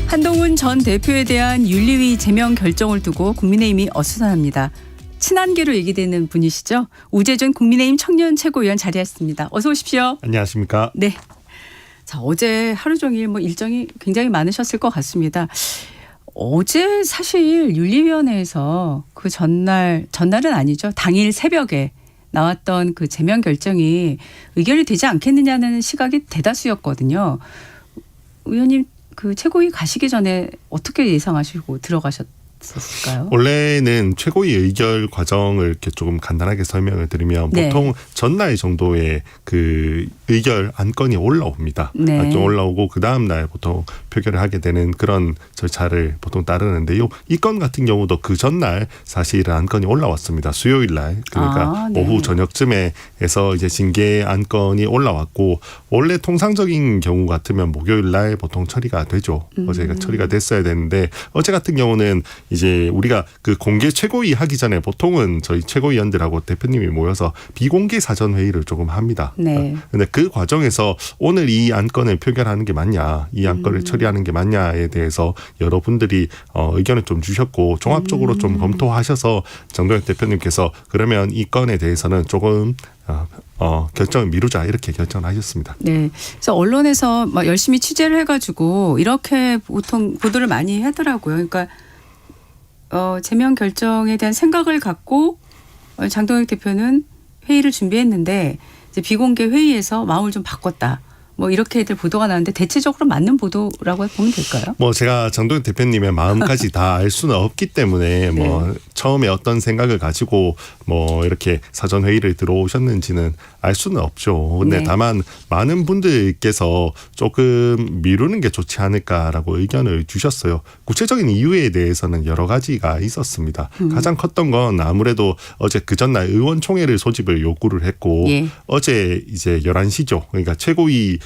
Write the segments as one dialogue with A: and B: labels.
A: 한동훈 전 대표에 대한 윤리위 제명 결정을 두고 국민의힘이 어수선합니다. 친한계로 얘기되는 분이시죠. 우재준 국민의힘 청년 최고위원 자리했습니다. 어서 오십시오.
B: 안녕하십니까.
A: 네. 자, 어제 하루 종일 일정이 굉장히 많으셨을 것 같습니다. 어제 사실 윤리위원회에서 그 전날은 아니죠. 당일 새벽에 나왔던 그 제명 결정이 의결이 되지 않겠느냐는 시각이 대다수였거든요. 의원님 그 최고위 가시기 전에 어떻게 예상하시고 들어가셨을까요?
B: 원래는 최고위 의결 과정을 이렇게 조금 간단하게 설명을 드리면
A: 네.
B: 보통 전날 정도의 그 의결 안건이 올라옵니다.
A: 네.
B: 좀 올라오고 그 다음 날 보통 표결을 하게 되는 그런 절차를 보통 따르는데요. 이 건 같은 경우도 그 전날 사실 안건이 올라왔습니다. 수요일 날 그러니까
A: 네.
B: 오후 저녁쯤에 해서 이제 징계 안건이 올라왔고 원래 통상적인 경우 같으면 목요일 날 보통 처리가 되죠. 어제가 처리가 됐어야 되는데 어제 같은 경우는 이제 우리가 그 공개 최고위 하기 전에 보통은 저희 최고위원들하고 대표님이 모여서 비공개 사전 회의를 조금 합니다.
A: 네.
B: 근데 그 과정에서 오늘 이 안건을 표결하는 게 맞냐, 이 안건을 처리하는 게 맞냐에 대해서 여러분들이 의견을 좀 주셨고 종합적으로 좀 검토하셔서 정동영 대표님께서 그러면 이 건에 대해서는 조금 결정을 미루자 이렇게 결정을 하셨습니다.
A: 네. 그래서 언론에서 열심히 취재를 해가지고 이렇게 보통 보도를 많이 하더라고요. 그러니까 제명 결정에 대한 생각을 갖고 장동혁 대표는 회의를 준비했는데 이제 비공개 회의에서 마음을 좀 바꿨다. 이렇게들 보도가 나왔는데 대체적으로 맞는 보도라고 보면 될까요?
B: 제가 정동영 대표님의 마음까지 다 알 수는 없기 때문에
A: 네.
B: 처음에 어떤 생각을 가지고 이렇게 사전 회의를 들어오셨는지는 알 수는 없죠. 근데
A: 네. 다만
B: 많은 분들께서 조금 미루는 게 좋지 않을까라고 의견을 주셨어요. 구체적인 이유에 대해서는 여러 가지가 있었습니다. 가장 컸던 건 아무래도 어제 그 전날 의원총회를 소집을 요구를 했고
A: 예.
B: 어제 이제 11시죠. 그러니까 최고위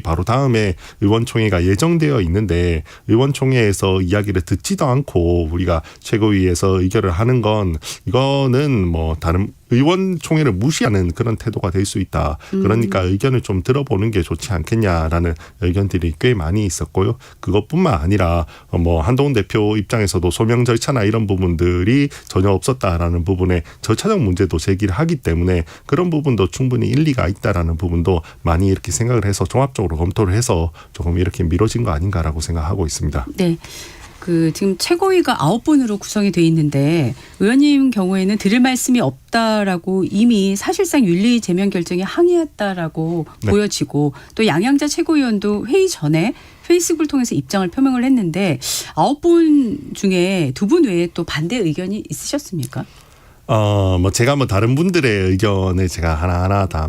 B: 바로 다음에 의원총회가 예정되어 있는데 의원총회에서 이야기를 듣지도 않고 우리가 최고위에서 의결을 하는 건 이거는 다른 의원총회를 무시하는 그런 태도가 될 수 있다. 그러니까 의견을 좀 들어보는 게 좋지 않겠냐라는 의견들이 꽤 많이 있었고요. 그것뿐만 아니라 한동훈 대표 입장에서도 소명 절차나 이런 부분들이 전혀 없었다라는 부분에 절차적 문제도 제기를 하기 때문에 그런 부분도 충분히 일리가 있다라는 부분도 많이 이렇게 생각을 해서 종합적으로 검토를 해서 조금 이렇게 미뤄진 거 아닌가라고 생각하고 있습니다.
A: 네. 지금 최고위가 9분으로 구성이 돼 있는데 의원님 경우에는 드릴 말씀이 없다라고 이미 사실상 윤리 제명 결정에 항의했다라고
B: 네.
A: 보여지고 또 양양자 최고위원도 회의 전에 페이스북을 통해서 입장을 표명을 했는데 9분 중에 2분 외에 또 반대 의견이 있으셨습니까?
B: 제가 다른 분들의 의견을 제가 하나하나 다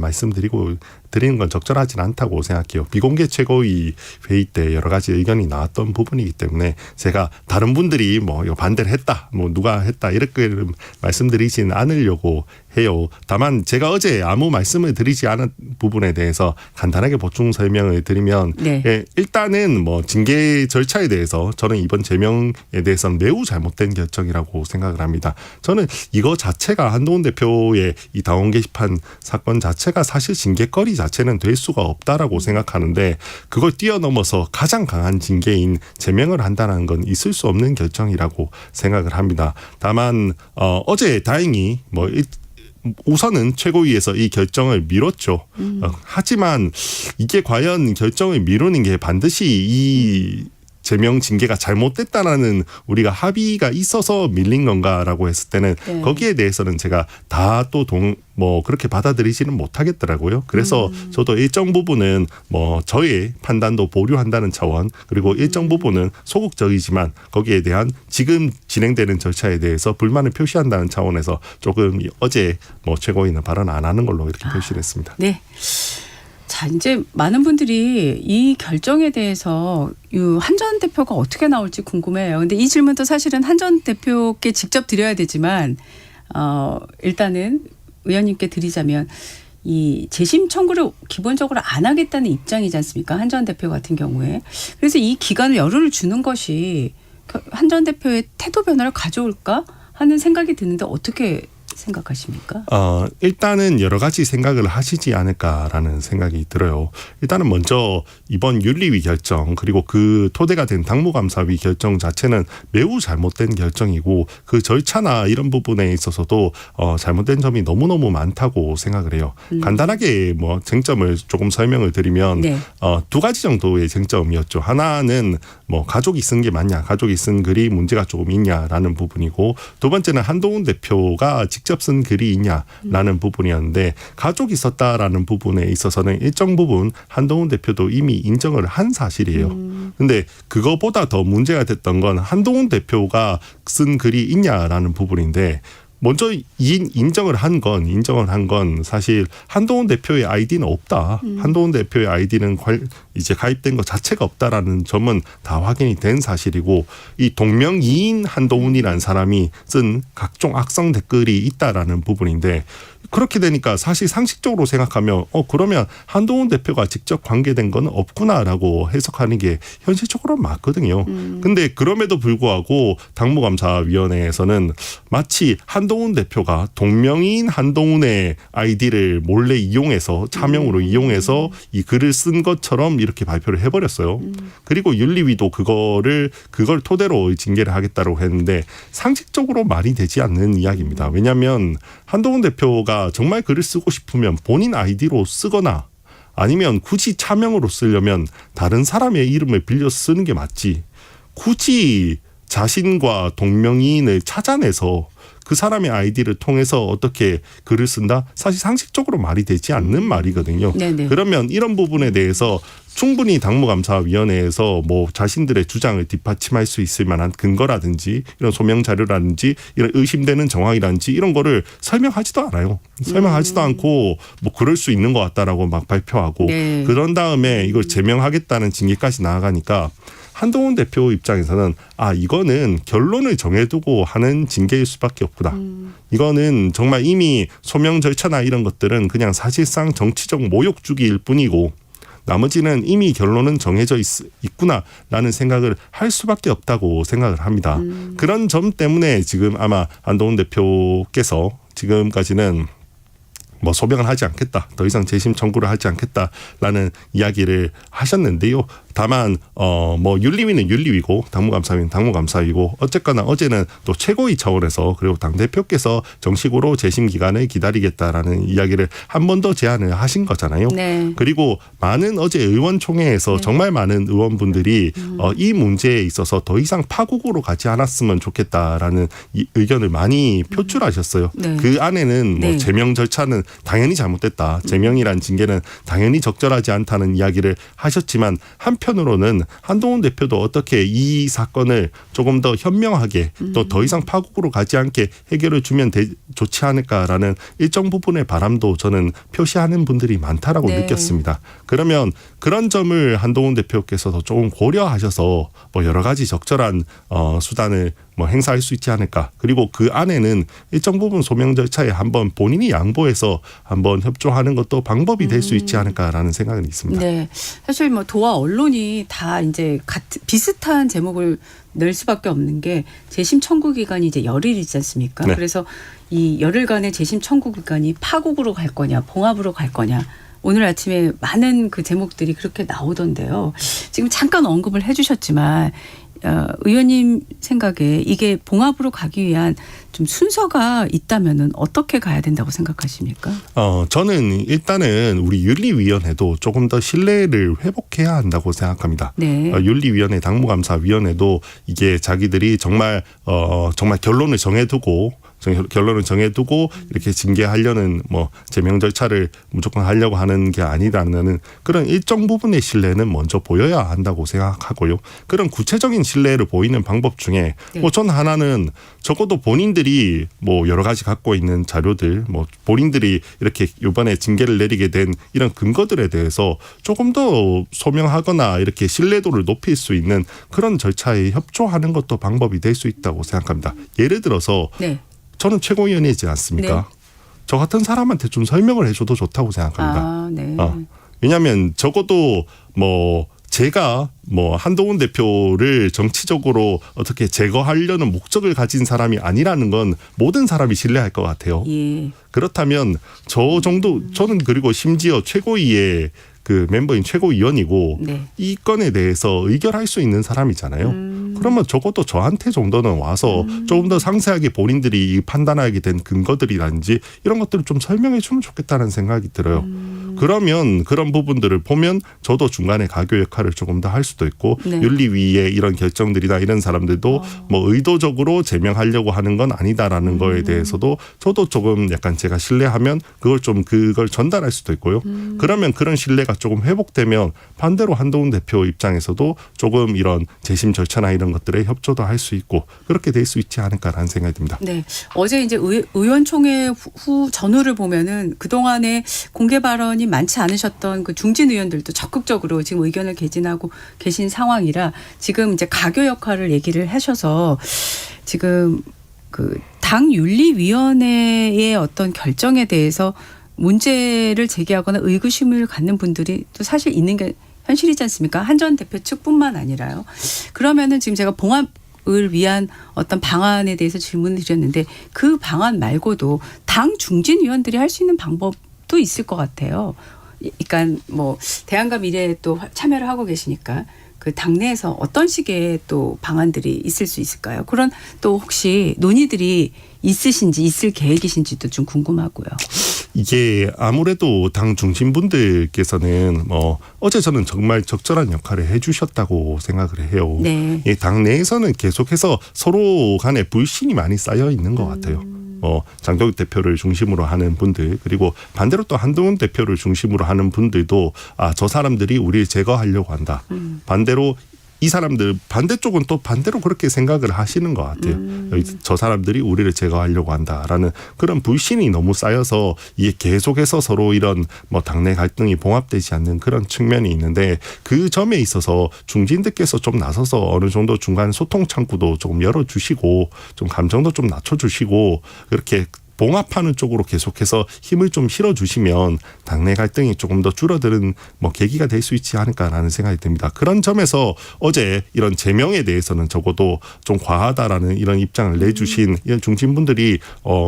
B: 드리는 건 적절하진 않다고 생각해요. 비공개 최고위 회의 때 여러 가지 의견이 나왔던 부분이기 때문에 제가 다른 분들이 반대를 했다, 누가 했다 이렇게 말씀드리진 않으려고 해요. 다만 제가 어제 아무 말씀을 드리지 않은 부분에 대해서 간단하게 보충 설명을 드리면
A: 네.
B: 일단은 징계 절차에 대해서 저는 이번 제명에 대해서는 매우 잘못된 결정이라고 생각을 합니다. 저는 이거 자체가 한동훈 대표의 이 당원 게시판 사건 자체가 사실 징계거리 자체는 될 수가 없다라고 생각하는데 그걸 뛰어넘어서 가장 강한 징계인 제명을 한다는 건 있을 수 없는 결정이라고 생각을 합니다. 다만 어제 다행히 우선은 최고위에서 이 결정을 미뤘죠. 하지만 이게 과연 결정을 미루는 게 반드시 이 제명 징계가 잘못됐다라는 우리가 합의가 있어서 밀린 건가라고 했을 때는
A: 네.
B: 거기에 대해서는 제가 다 또 그렇게 받아들이지는 못하겠더라고요. 그래서 저도 일정 부분은 저의 판단도 보류한다는 차원 그리고 일정 부분은 소극적이지만 거기에 대한 지금 진행되는 절차에 대해서 불만을 표시한다는 차원에서 조금 어제 최고위는 발언 안 하는 걸로 이렇게 표시를 했습니다.
A: 네. 자, 이제 많은 분들이 이 결정에 대해서 한 전 대표가 어떻게 나올지 궁금해요. 근데 이 질문도 사실은 한 전 대표께 직접 드려야 되지만 일단은 의원님께 드리자면 이 재심 청구를 기본적으로 안 하겠다는 입장이지 않습니까? 한 전 대표 같은 경우에. 그래서 이 기간을 열흘을 주는 것이 한 전 대표의 태도 변화를 가져올까 하는 생각이 드는데 어떻게 생각하십니까?
B: 일단은 여러 가지 생각을 하시지 않을까라는 생각이 들어요. 일단은 먼저 이번 윤리위 결정 그리고 그 토대가 된 당무감사위 결정 자체는 매우 잘못된 결정이고 그 절차나 이런 부분에 있어서도 잘못된 점이 너무너무 많다고 생각을 해요. 간단하게 뭐 쟁점을 조금 설명을 드리면
A: 네.
B: 두 가지 정도의 쟁점이었죠. 하나는 뭐 가족이 쓴 게 맞냐, 가족이 쓴 글이 문제가 조금 있냐라는 부분이고 두 번째는 한동훈 대표가 직접 쓴 글이 있냐라는 부분이었는데 가족이 썼다라는 부분에 있어서는 일정 부분 한동훈 대표도 이미 인정을 한 사실이에요. 근데 그거보다 더 문제가 됐던 건 한동훈 대표가 쓴 글이 있냐라는 부분인데 먼저 인정을 한 건 사실 한동훈 대표의 아이디는 없다. 한동훈 대표의 아이디는 이제 가입된 것 자체가 없다라는 점은 다 확인이 된 사실이고 이 동명이인 한동훈이라는 사람이 쓴 각종 악성 댓글이 있다라는 부분인데 그렇게 되니까 사실 상식적으로 생각하면 그러면 한동훈 대표가 직접 관계된 건 없구나라고 해석하는 게 현실적으로 맞거든요. 근데 그럼에도 불구하고 당무감사위원회에서는 마치 한동훈 대표가 동명이인 한동훈의 아이디를 몰래 이용해서 차명으로 이용해서 이 글을 쓴 것처럼 이렇게 발표를 해버렸어요. 그리고 윤리위도 그걸 토대로 징계를 하겠다고 했는데 상식적으로 말이 되지 않는 이야기입니다. 왜냐하면 한동훈 대표가 정말 글을 쓰고 싶으면 본인 아이디로 쓰거나 아니면 굳이 차명으로 쓰려면 다른 사람의 이름을 빌려 쓰는 게 맞지. 굳이 자신과 동명이인을 찾아내서 그 사람의 아이디를 통해서 어떻게 글을 쓴다? 사실 상식적으로 말이 되지 않는 말이거든요.
A: 네네.
B: 그러면 이런 부분에 대해서 충분히 당무감사위원회에서 뭐 자신들의 주장을 뒷받침할 수 있을 만한 근거라든지 이런 소명 자료라든지 이런 의심되는 정황이라든지 이런 거를 설명하지도 않아요. 설명하지도 않고 뭐 그럴 수 있는 것 같다라고 막 발표하고
A: 네.
B: 그런 다음에 이걸 제명하겠다는 징계까지 나아가니까 한동훈 대표 입장에서는 이거는 결론을 정해두고 하는 징계일 수밖에 없구나. 이거는 정말 이미 소명 절차나 이런 것들은 그냥 사실상 정치적 모욕주기일 뿐이고 나머지는 이미 결론은 정해져 있구나라는 생각을 할 수밖에 없다고 생각을 합니다. 그런 점 때문에 지금 아마 한동훈 대표께서 지금까지는 뭐 소명을 하지 않겠다. 더 이상 재심 청구를 하지 않겠다라는 이야기를 하셨는데요. 다만 뭐 윤리위는 윤리위고 당무감사위는 당무감사위고 어쨌거나 어제는 또 최고위 차원에서 그리고 당대표께서 정식으로 재심 기간을 기다리겠다라는 이야기를 한 번 더 제안을 하신 거잖아요.
A: 네.
B: 그리고 많은 어제 의원총회에서 정말 많은 의원분들이 이 문제에 있어서 더 이상 파국으로 가지 않았으면 좋겠다라는 의견을 많이 표출하셨어요.
A: 네.
B: 그 안에는 뭐
A: 네.
B: 제명 절차는 당연히 잘못됐다. 제명이란 징계는 당연히 적절하지 않다는 이야기를 하셨지만 한편으로는 한동훈 대표도 어떻게 이 사건을 조금 더 현명하게 또 더 이상 파국으로 가지 않게 해결을 주면 좋지 않을까라는 일정 부분의 바람도 저는 표시하는 분들이 많다라고
A: 네.
B: 느꼈습니다. 그러면 그런 점을 한동훈 대표께서도 조금 고려하셔서 뭐 여러 가지 적절한 수단을 뭐 행사할 수 있지 않을까. 그리고 그 안에는 일정 부분 소명 절차에 한번 본인이 양보해서 한번 협조하는 것도 방법이 될 수 있지 않을까라는 생각은 있습니다.
A: 네. 사실 뭐 도와 언론이 다 이제 비슷한 제목을 낼 수밖에 없는 게 재심 청구 기간이 이제 열흘이지 않습니까?
B: 네.
A: 그래서 이 열흘간의 재심 청구 기간이 파국으로 갈 거냐, 봉합으로 갈 거냐. 오늘 아침에 많은 그 제목들이 그렇게 나오던데요. 지금 잠깐 언급을 해 주셨지만 의원님 생각에 이게 봉합으로 가기 위한 좀 순서가 있다면은 어떻게 가야 된다고 생각하십니까?
B: 저는 일단은 우리 윤리위원회도 조금 더 신뢰를 회복해야 한다고 생각합니다.
A: 네.
B: 윤리위원회 당무감사위원회도 이게 자기들이 정말 결론을 정해두고 이렇게 징계하려는 뭐 제명 절차를 무조건 하려고 하는 게 아니라는 그런 일정 부분의 신뢰는 먼저 보여야 한다고 생각하고요. 그런 구체적인 신뢰를 보이는 방법 중에
A: 네.
B: 뭐 전 하나는 적어도 본인들이 뭐 여러 가지 갖고 있는 자료들, 뭐 본인들이 이렇게 이번에 징계를 내리게 된 이런 근거들에 대해서 조금 더 소명하거나 이렇게 신뢰도를 높일 수 있는 그런 절차에 협조하는 것도 방법이 될 수 있다고 생각합니다. 예를 들어서
A: 네.
B: 저는 최고위원이지 않습니까?
A: 네.
B: 저 같은 사람한테 좀 설명을 해줘도 좋다고 생각합니다.
A: 아, 네.
B: 왜냐하면 적어도 뭐 제가 뭐 한동훈 대표를 정치적으로 어떻게 제거하려는 목적을 가진 사람이 아니라는 건 모든 사람이 신뢰할 것 같아요.
A: 예.
B: 그렇다면 저 정도 저는 그리고 심지어 최고위의 그 멤버인 최고위원이고
A: 네.
B: 이 건에 대해서 의결할 수 있는 사람이잖아요. 그러면 적어도 저한테 정도는 와서 조금 더 상세하게 본인들이 판단하게 된 근거들이라든지 이런 것들을 좀 설명해 주면 좋겠다는 생각이 들어요. 그러면 그런 부분들을 보면 저도 중간에 가교 역할을 조금 더 할 수도 있고
A: 네.
B: 윤리위의 이런 결정들이나 이런 사람들도 뭐 의도적으로 제명하려고 하는 건 아니다라는 거에 대해서도 저도 조금 약간 제가 신뢰하면 그걸 전달할 수도 있고요. 그러면 그런 신뢰가 조금 회복되면 반대로 한동훈 대표 입장에서도 조금 이런 재심 절차나 이런 것들에 협조도 할 수 있고 그렇게 될 수 있지 않을까라는 생각이 듭니다.
A: 네. 어제 이제 의원총회 후 전후를 보면은 그동안에 공개 발언이 많지 않으셨던 그 중진 의원들도 적극적으로 지금 의견을 개진하고 계신 상황이라 지금 이제 가교 역할을 얘기를 하셔서 지금 그 당 윤리위원회의 어떤 결정에 대해서 문제를 제기하거나 의구심을 갖는 분들이 또 사실 있는 게 현실이지 않습니까? 한 전 대표 측뿐만 아니라요. 그러면은 지금 제가 봉합을 위한 어떤 방안에 대해서 질문을 드렸는데 그 방안 말고도 당 중진 의원들이 할 수 있는 방법도 있을 것 같아요. 그러니까 뭐 대안과 미래에 또 참여를 하고 계시니까 그 당내에서 어떤 식의 또 방안들이 있을 수 있을까요? 그런 또 혹시 논의들이 있으신지 있을 계획이신지도 좀 궁금하고요.
B: 이게 아무래도 당 중심분들께서는 뭐 어제 저는 정말 적절한 역할을 해주셨다고 생각을 해요.
A: 네.
B: 이 당 내에서는 계속해서 서로 간에 불신이 많이 쌓여 있는 것 같아요. 장동혁 대표를 중심으로 하는 분들 그리고 반대로 또 한동훈 대표를 중심으로 하는 분들도 저 사람들이 우리를 제거하려고 한다. 반대로 이 사람들 반대쪽은 또 반대로 그렇게 생각을 하시는 것 같아요. 저 사람들이 우리를 제거하려고 한다라는 그런 불신이 너무 쌓여서 이게 계속해서 서로 이런 뭐 당내 갈등이 봉합되지 않는 그런 측면이 있는데 그 점에 있어서 중진들께서 좀 나서서 어느 정도 중간 소통 창구도 조금 열어주시고 좀 감정도 좀 낮춰주시고 그렇게 봉합하는 쪽으로 계속해서 힘을 좀 실어주시면 당내 갈등이 조금 더 줄어드는 뭐 계기가 될 수 있지 않을까라는 생각이 듭니다. 그런 점에서 어제 이런 제명에 대해서는 적어도 좀 과하다라는 이런 입장을 내주신 이런 중진분들이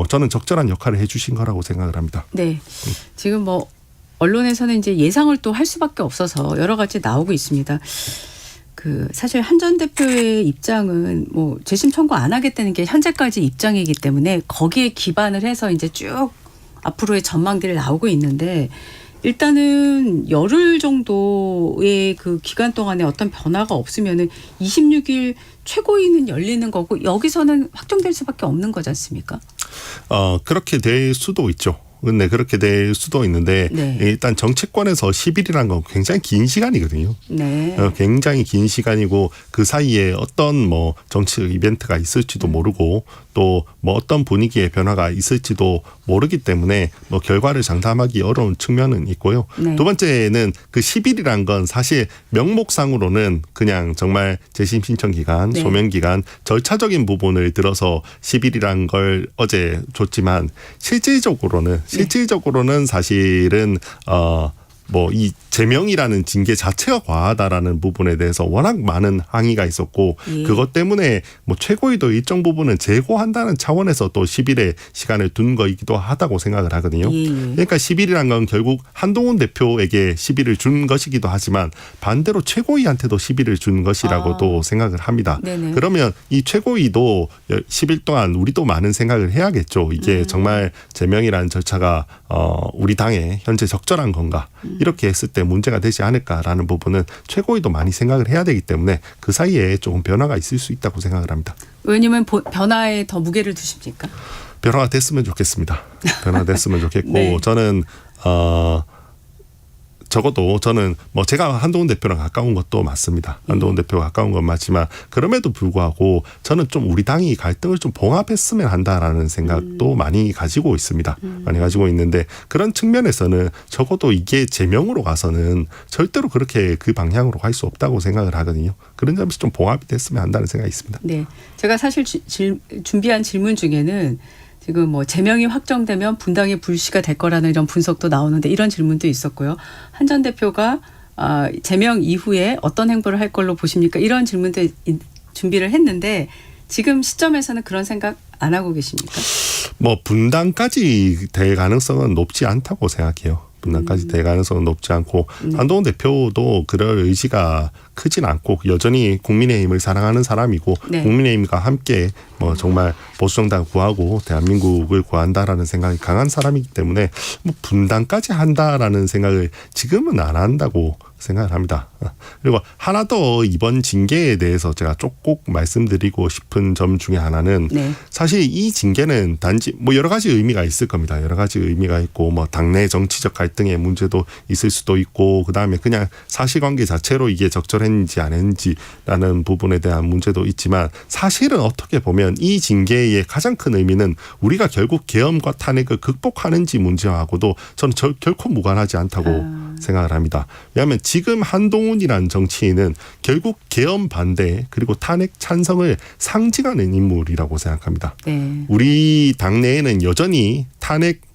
B: 저는 적절한 역할을 해주신 거라고 생각을 합니다.
A: 네. 지금 뭐 언론에서는 이제 예상을 또 할 수밖에 없어서 여러 가지 나오고 있습니다. 그 사실 한 전 대표의 입장은 뭐 재심 청구 안 하겠다는 게 현재까지 입장이기 때문에 거기에 기반을 해서 이제 쭉 앞으로의 전망들이 나오고 있는데 일단은 열흘 정도의 그 기간 동안에 어떤 변화가 없으면은 26일 최고위는 열리는 거고 여기서는 확정될 수밖에 없는 거지 않습니까?
B: 그렇게 될 수도 있죠. 네, 그렇게 될 수도 있는데
A: 네.
B: 일단 정치권에서 10일이라는 건 굉장히 긴 시간이거든요.
A: 네.
B: 굉장히 긴 시간이고 그 사이에 어떤 뭐 정치 이벤트가 있을지도 모르고 또 뭐 어떤 분위기의 변화가 있을지도 모르기 때문에 뭐 결과를 장담하기 어려운 측면은 있고요.
A: 네.
B: 두 번째는 그 10일이란 건 사실 명목상으로는 그냥 정말 재심 신청 기간,
A: 네.
B: 소명 기간, 절차적인 부분을 들어서 10일이란 걸 어제 줬지만 실질적으로는 사실은 뭐 이 제명이라는 징계 자체가 과하다라는 부분에 대해서 워낙 많은 항의가 있었고
A: 예.
B: 그것 때문에 뭐 최고위도 일정 부분은 재고한다는 차원에서 또 10일의 시간을 둔 거이기도 하다고 생각을 하거든요.
A: 예.
B: 그러니까 10일이란 건 결국 한동훈 대표에게 10일을 준 것이기도 하지만 반대로 최고위한테도 10일을 준 것이라고도 생각을 합니다.
A: 네네.
B: 그러면 이 최고위도 10일 동안 우리도 많은 생각을 해야겠죠. 이게 정말 제명이라는 절차가 우리 당에 현재 적절한 건가. 이렇게 했을 때 문제가 되지 않을까라는 부분은 최고위도 많이 생각을 해야 되기 때문에 그 사이에 조금 변화가 있을 수 있다고 생각을 합니다.
A: 왜냐면 변화에 더 무게를 두십니까?
B: 변화가 됐으면 좋겠습니다. 변화가 됐으면 좋겠고
A: 네.
B: 저는 적어도 저는 뭐 제가 한동훈 대표랑 가까운 것도 맞습니다. 한동훈 대표가 가까운 건 맞지만 그럼에도 불구하고 저는 좀 우리 당이 갈등을 좀 봉합했으면 한다라는 생각도 많이 가지고 있습니다. 많이 가지고 있는데 그런 측면에서는 적어도 이게 제명으로 가서는 절대로 그렇게 그 방향으로 갈 수 없다고 생각을 하거든요. 그런 점에서 좀 봉합이 됐으면 한다는 생각이 있습니다.
A: 네. 제가 사실 준비한 질문 중에는 지금 뭐 제명이 확정되면 분당의 불씨가 될 거라는 이런 분석도 나오는데 이런 질문도 있었고요. 한 전 대표가 제명 이후에 어떤 행보를 할 걸로 보십니까? 이런 질문도 준비를 했는데 지금 시점에서는 그런 생각 안 하고 계십니까?
B: 뭐 분당까지 될 가능성은 높지 않다고 생각해요. 분당까지 될 가능성은 높지 않고 한동훈 대표도 그럴 의지가 크진 않고 여전히 국민의힘을 사랑하는 사람이고
A: 네.
B: 국민의힘과 함께 뭐 정말 보수정당 구하고 대한민국을 구한다라는 생각이 강한 사람이기 때문에 뭐 분당까지 한다라는 생각을 지금은 안 한다고 생각을 합니다. 그리고 하나 더 이번 징계에 대해서 제가 꼭 말씀드리고 싶은 점 중에 하나는
A: 네.
B: 사실 이 징계는 단지 뭐 여러 가지 의미가 있을 겁니다. 여러 가지 의미가 있고 뭐 당내 정치적 갈등의 문제도 있을 수도 있고 그다음에 그냥 사실관계 자체로 이게 적절했는지 안 했는지라는 부분에 대한 문제도 있지만 사실은 어떻게 보면 이 징계의 가장 큰 의미는 우리가 결국 계엄과 탄핵을 극복하는지 문제하고도 저는 결코 무관하지 않다고 생각을 합니다. 왜냐하면 지금 한동훈이라는 정치인은 결국 계엄 반대 그리고 탄핵 찬성을 상징하는 인물이라고 생각합니다.
A: 네.
B: 우리 당내에는 여전히 탄핵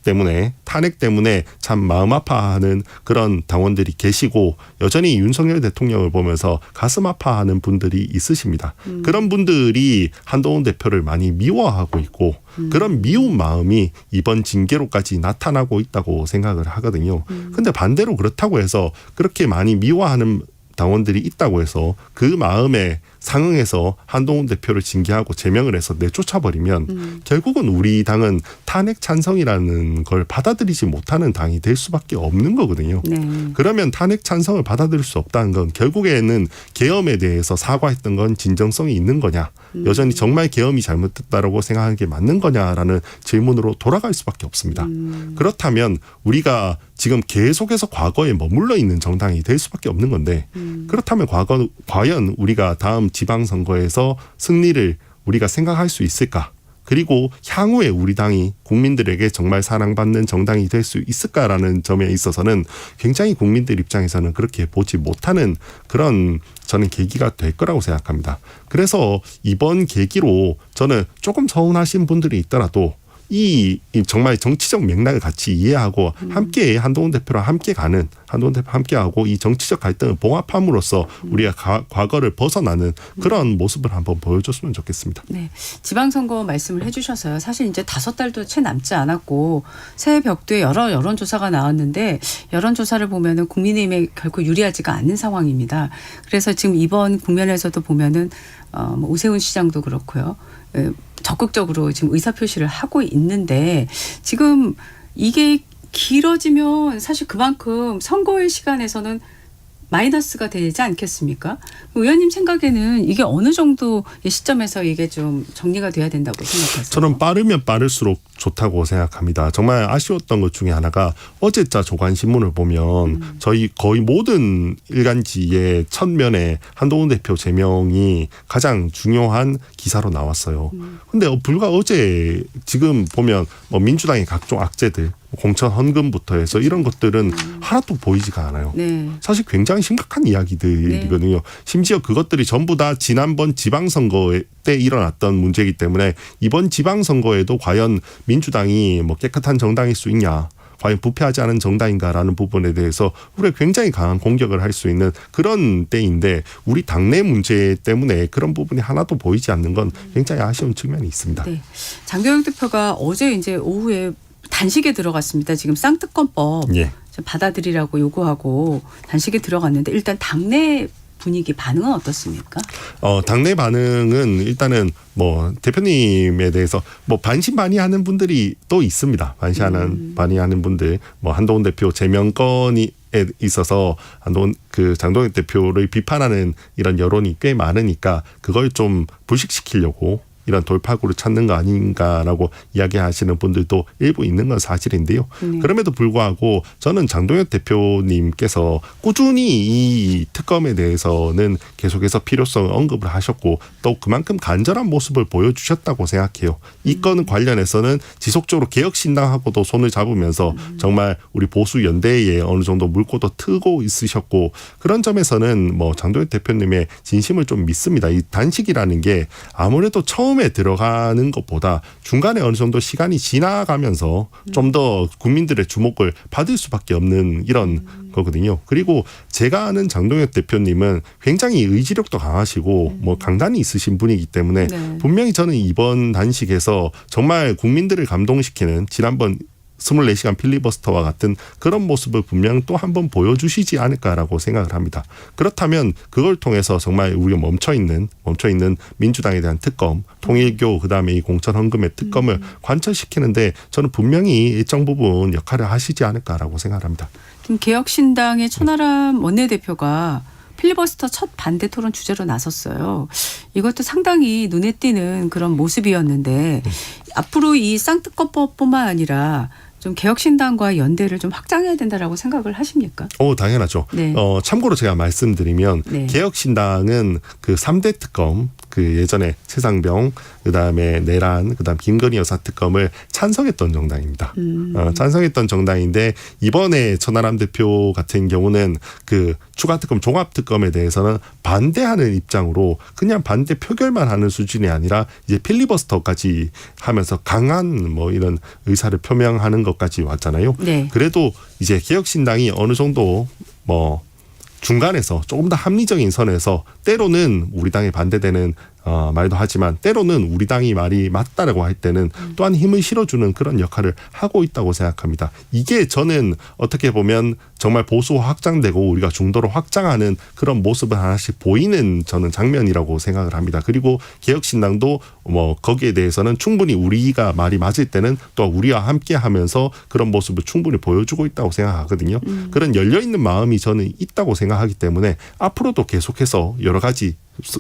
B: 때문에 참 마음 아파하는 그런 당원들이 계시고 여전히 윤석열 대통령을 보면서 가슴 아파하는 분들이 있으십니다. 그런 분들이 한동훈 대표를 많이 미워하고 있고 그런 미운 마음이 이번 징계로까지 나타나고 있다고 생각을 하거든요. 근데 반대로 그렇다고 해서 그렇게 많이 미워하는 당원들이 있다고 해서 그 마음에 상응해서 한동훈 대표를 징계하고 제명을 해서 내쫓아버리면 결국은 우리 당은 탄핵 찬성이라는 걸 받아들이지 못하는 당이 될 수밖에 없는 거거든요.
A: 네.
B: 그러면 탄핵 찬성을 받아들일 수 없다는 건 결국에는 계엄에 대해서 사과했던 건 진정성이 있는 거냐. 여전히 정말 계엄이 잘못됐다라고 생각하는 게 맞는 거냐라는 질문으로 돌아갈 수밖에 없습니다. 그렇다면 우리가 지금 계속해서 과거에 머물러 있는 정당이 될 수밖에 없는 건데 그렇다면 과연 우리가 다음 지방선거에서 승리를 우리가 생각할 수 있을까? 그리고 향후에 우리 당이 국민들에게 정말 사랑받는 정당이 될 수 있을까라는 점에 있어서는 굉장히 국민들 입장에서는 그렇게 보지 못하는 그런 저는 계기가 될 거라고 생각합니다. 그래서 이번 계기로 저는 조금 서운하신 분들이 있더라도 이 정말 정치적 맥락을 같이 이해하고 함께 한동훈 대표랑 함께 가는 한동훈 대표 함께하고 이 정치적 갈등을 봉합함으로써 우리가 과거를 벗어나는 그런 모습을 한번 보여줬으면 좋겠습니다.
A: 네, 지방선거 말씀을 해주셔서요. 사실 이제 5달도 채 남지 않았고 새해 벽두에 여러 여론조사가 나왔는데 여론조사를 보면은 국민의힘에 결코 유리하지가 않는 상황입니다. 그래서 지금 이번 국면에서도 보면은 뭐 오세훈 시장도 그렇고요. 적극적으로 지금 의사표시를 하고 있는데 지금 이게 길어지면 사실 그만큼 선거의 시간에서는 마이너스가 되지 않겠습니까? 의원님 생각에는 이게 어느 정도 시점에서 이게 좀 정리가 돼야 된다고 생각하세요?
B: 저는 빠르면 빠를수록 좋다고 생각합니다. 정말 아쉬웠던 것 중에 하나가 어제자 조간신문을 보면 저희 거의 모든 일간지의 첫 면에 한동훈 대표 제명이 가장 중요한 기사로 나왔어요. 근데 불과 어제 지금 보면 뭐 민주당의 각종 악재들 공천 헌금부터 해서 이런 것들은 하나도 보이지가 않아요.
A: 네.
B: 사실 굉장히 심각한 이야기들이거든요.
A: 네.
B: 심지어 그것들이 전부 다 지난번 지방선거 때 일어났던 문제이기 때문에 이번 지방선거에도 과연 민주당이 뭐 깨끗한 정당일 수 있냐. 과연 부패하지 않은 정당인가라는 부분에 대해서 우리가 굉장히 강한 공격을 할 수 있는 그런 때인데 우리 당내 문제 때문에 그런 부분이 하나도 보이지 않는 건 굉장히 아쉬운 측면이 있습니다.
A: 네. 장경영 대표가 어제 이제 오후에 단식에 들어갔습니다. 지금 쌍특검법
B: 예.
A: 받아들이라고 요구하고 단식에 들어갔는데 일단 당내 분위기 반응은 어떻습니까?
B: 당내 반응은 일단은 뭐 대표님에 대해서 뭐 반신반의하는 분들이 또 있습니다. 반신반의하는 분들 뭐 한동훈 대표 제명 건이 있어서 장동혁 대표를 비판하는 이런 여론이 꽤 많으니까 그걸 좀 불식시키려고 이런 돌파구를 찾는 거 아닌가라고 이야기하시는 분들도 일부 있는 건 사실인데요. 그럼에도 불구하고 저는 장동혁 대표님께서 꾸준히 이 특검에 대해서는 계속해서 필요성을 언급을 하셨고 또 그만큼 간절한 모습을 보여주셨다고 생각해요. 이 건 관련해서는 지속적으로 개혁신당하고도 손을 잡으면서 정말 우리 보수 연대에 어느 정도 물꼬도 트고 있으셨고 그런 점에서는 뭐 장동혁 대표님의 진심을 좀 믿습니다. 이 단식이라는 게 아무래도 처음에 들어가는 것보다 중간에 어느 정도 시간이 지나가면서 좀 더 국민들의 주목을 받을 수밖에 없는 이런 거거든요. 그리고 제가 아는 장동혁 대표님은 굉장히 의지력도 강하시고 뭐 강단이 있으신 분이기 때문에
A: 네.
B: 분명히 저는 이번 단식에서 정말 국민들을 감동시키는 지난번 24시간 필리버스터와 같은 그런 모습을 분명 또 한 번 보여주시지 않을까라고 생각을 합니다. 그렇다면 그걸 통해서 정말 우리가 멈춰있는 민주당에 대한 특검, 통일교 그다음에 이 공천헌금의 특검을 관철시키는데 저는 분명히 일정 부분 역할을 하시지 않을까라고 생각을 합니다.
A: 좀 개혁신당의 천하람 원내대표가 필리버스터 첫 반대 토론 주제로 나섰어요. 이것도 상당히 눈에 띄는 그런 모습이었는데 앞으로 이 쌍특검법뿐만 아니라 좀 개혁신당과 연대를 좀 확장해야 된다라고 생각을 하십니까?
B: 당연하죠.
A: 네.
B: 참고로 제가 말씀드리면
A: 네.
B: 개혁신당은 그 3대 특검 그 예전에 최상병 그다음에 내란 그다음 김건희 여사 특검을 찬성했던 정당입니다. 찬성했던 정당인데 이번에 천하람 대표 같은 경우는 그 추가 특검 종합 특검에 대해서는 반대하는 입장으로 그냥 반대 표결만 하는 수준이 아니라 이제 필리버스터까지 하면서 강한 뭐 이런 의사를 표명하는 것까지 왔잖아요.
A: 네.
B: 그래도 이제 개혁신당이 어느 정도 뭐 중간에서 조금 더 합리적인 선에서 때로는 우리 당에 반대되는 말도 하지만 때로는 우리 당이 말이 맞다라고 할 때는 또한 힘을 실어주는 그런 역할을 하고 있다고 생각합니다. 이게 저는 어떻게 보면 정말 보수화 확장되고 우리가 중도로 확장하는 그런 모습을 하나씩 보이는 저는 장면이라고 생각을 합니다. 그리고 개혁신당도 뭐 거기에 대해서는 충분히 우리가 말이 맞을 때는 또 우리와 함께 하면서 그런 모습을 충분히 보여주고 있다고 생각하거든요. 그런 열려있는 마음이 저는 있다고 생각하기 때문에 앞으로도 계속해서 여러 가지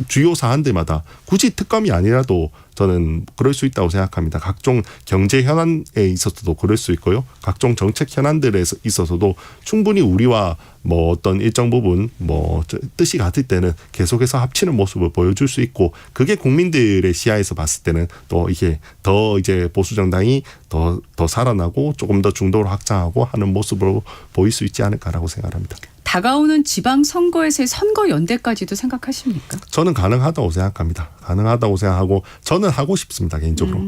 B: 주요 사안들마다 굳이 특검이 아니라도 저는 그럴 수 있다고 생각합니다. 각종 경제 현안에 있어서도 그럴 수 있고요. 각종 정책 현안들에 있어서도 충분히 우리와 뭐 어떤 일정 부분 뭐 뜻이 같을 때는 계속해서 합치는 모습을 보여줄 수 있고 그게 국민들의 시야에서 봤을 때는 또 이게 더 이제 보수 정당이 더 살아나고 조금 더 중도로 확장하고 하는 모습으로 보일 수 있지 않을까라고 생각합니다.
A: 다가오는 지방선거에서의 선거연대까지도 생각하십니까?
B: 저는 가능하다고 생각합니다. 가능하다고 생각하고 저는 하고 싶습니다. 개인적으로.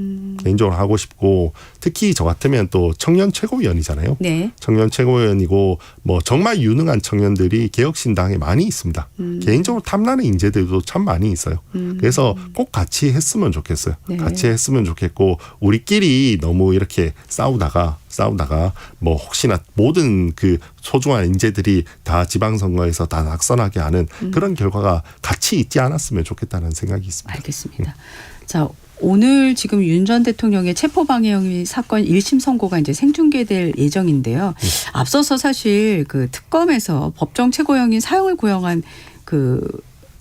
B: 개인적으로 하고 싶고 특히 저 같으면 또 청년 최고위원이잖아요.
A: 네.
B: 청년 최고위원이고 뭐 정말 유능한 청년들이 개혁신당에 많이 있습니다. 개인적으로 탐나는 인재들도 참 많이 있어요. 그래서 꼭 같이 했으면 좋겠어요.
A: 네.
B: 같이 했으면 좋겠고 우리끼리 너무 이렇게 싸우다가 뭐 혹시나 모든 그 소중한 인재들이 다 지방선거에서 다 낙선하게 하는 그런 결과가 같이 있지 않았으면 좋겠다는 생각이 있습니다.
A: 알겠습니다. 자, 오늘 지금 윤 전 대통령의 체포방해혐의 사건 1심 선고가 이제 생중계될 예정인데요. 앞서서 사실 그 특검에서 법정 최고형인 사형을 구형한 그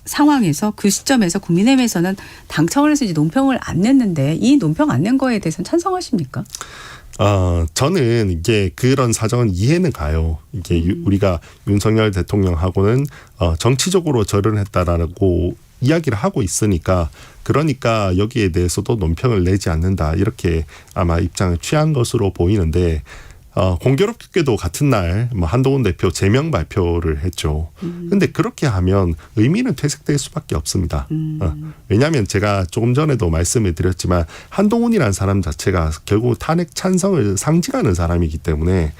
A: 상황에서 그 시점에서 국민의힘에서는 당 차원에서 이제 논평을 안 냈는데 이 논평 안 낸 거에 대해서는 찬성하십니까?
B: 저는 이게 그런 사정은 이해는 가요. 이게 우리가 윤석열 대통령하고는 정치적으로 절연했다라고 이야기를 하고 있으니까 그러니까 여기에 대해서도 논평을 내지 않는다 이렇게 아마 입장을 취한 것으로 보이는데 공교롭게도 같은 날 뭐 한동훈 대표 제명 발표를 했죠. 그런데 그렇게 하면 의미는 퇴색될 수밖에 없습니다. 왜냐하면 제가 조금 전에도 말씀을 드렸지만 한동훈이라는 사람 자체가 결국 탄핵 찬성을 상징하는 사람이기 때문에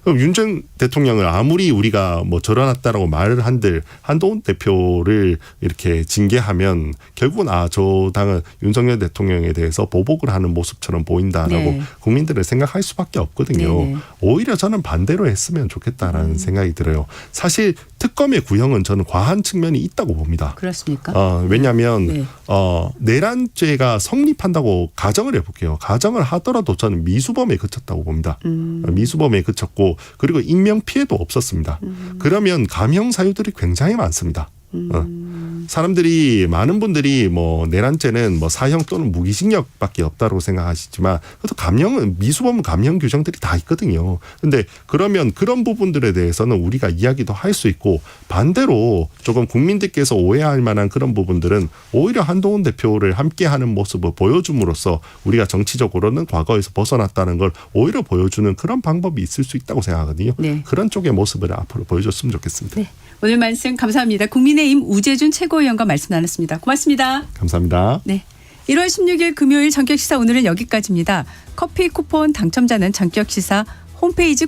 B: 윤 전 대통령을 아무리 우리가 뭐 절어놨다라고 말을 한들 한동훈 대표를 이렇게 징계하면 결국은 저 당은 윤석열 대통령에 대해서 보복을 하는 모습처럼 보인다라고
A: 네.
B: 국민들은 생각할 수밖에 없거든요.
A: 네네.
B: 오히려 저는 반대로 했으면 좋겠다라는 생각이 들어요. 사실 특검의 구형은 저는 과한 측면이 있다고 봅니다.
A: 그렇습니까?
B: 왜냐하면
A: 네.
B: 내란죄가 성립한다고 가정을 해볼게요. 가정을 하더라도 저는 미수범에 그쳤다고 봅니다. 미수범에 그쳤고 그리고 인명피해도 없었습니다. 그러면 감형 사유들이 굉장히 많습니다. 사람들이 많은 분들이 뭐 내란죄는 뭐 사형 또는 무기징역밖에 없다고 생각하시지만 그래도 감형은 미수범 감형 규정들이 다 있거든요. 근데 그러면 그런 부분들에 대해서는 우리가 이야기도 할 수 있고 반대로 조금 국민들께서 오해할 만한 그런 부분들은 오히려 한동훈 대표를 함께하는 모습을 보여줌으로써 우리가 정치적으로는 과거에서 벗어났다는 걸 오히려 보여주는 그런 방법이 있을 수 있다고 생각하거든요.
A: 네.
B: 그런 쪽의 모습을 앞으로 보여줬으면 좋겠습니다.
A: 네. 오늘 말씀 감사합니다. 국민의힘 우재준 최고위원과 말씀 나눴습니다. 고맙습니다.
B: 감사합니다.
A: 네. 1월 16일 금요일 전격시사 오늘은 여기까지입니다. 커피 쿠폰 당첨자는 전격시사 홈페이지